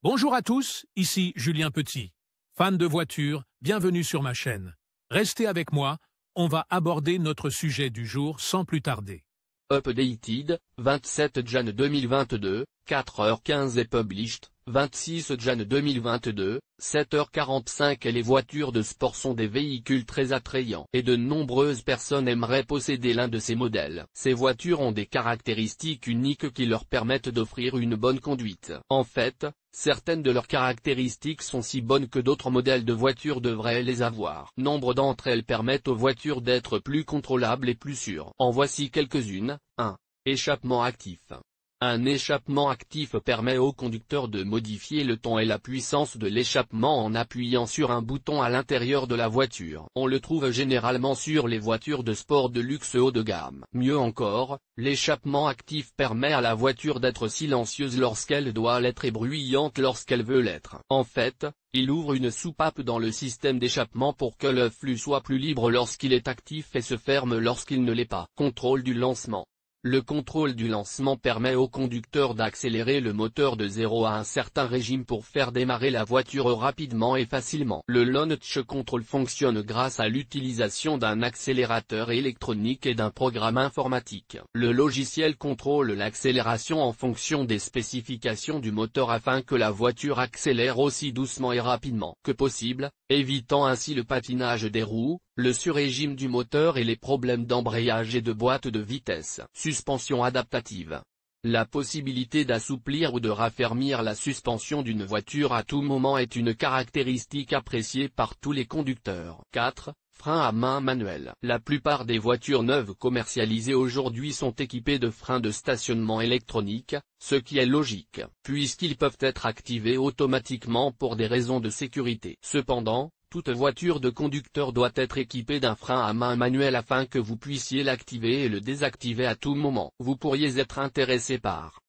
Bonjour à tous, ici Julien Petit. Fan de voitures, bienvenue sur ma chaîne. Restez avec moi, on va aborder notre sujet du jour sans plus tarder. Updated, 27 Jan 2022, 4h15 et published, 26 Jan 2022, 7h45 et les voitures de sport sont des véhicules très attrayants et de nombreuses personnes aimeraient posséder l'un de ces modèles. Ces voitures ont des caractéristiques uniques qui leur permettent d'offrir une bonne conduite. En fait, certaines de leurs caractéristiques sont si bonnes que d'autres modèles de voitures devraient les avoir. Nombre d'entre elles permettent aux voitures d'être plus contrôlables et plus sûres. En voici quelques-unes. 1. Échappement actif. Un échappement actif permet au conducteur de modifier le ton et la puissance de l'échappement en appuyant sur un bouton à l'intérieur de la voiture. On le trouve généralement sur les voitures de sport de luxe haut de gamme. Mieux encore, l'échappement actif permet à la voiture d'être silencieuse lorsqu'elle doit l'être et bruyante lorsqu'elle veut l'être. En fait, il ouvre une soupape dans le système d'échappement pour que le flux soit plus libre lorsqu'il est actif et se ferme lorsqu'il ne l'est pas. Contrôle du lancement. Le contrôle du lancement permet au conducteur d'accélérer le moteur de 0 à un certain régime pour faire démarrer la voiture rapidement et facilement. Le launch control fonctionne grâce à l'utilisation d'un accélérateur électronique et d'un programme informatique. Le logiciel contrôle l'accélération en fonction des spécifications du moteur afin que la voiture accélère aussi doucement et rapidement que possible, évitant ainsi le patinage des roues, le surrégime du moteur et les problèmes d'embrayage et de boîte de vitesse. Suspension adaptative. La possibilité d'assouplir ou de raffermir la suspension d'une voiture à tout moment est une caractéristique appréciée par tous les conducteurs. 4. Frein à main manuel. La plupart des voitures neuves commercialisées aujourd'hui sont équipées de freins de stationnement électroniques, ce qui est logique, puisqu'ils peuvent être activés automatiquement pour des raisons de sécurité. Cependant, toute voiture de conducteur doit être équipée d'un frein à main manuel afin que vous puissiez l'activer et le désactiver à tout moment. Vous pourriez être intéressé par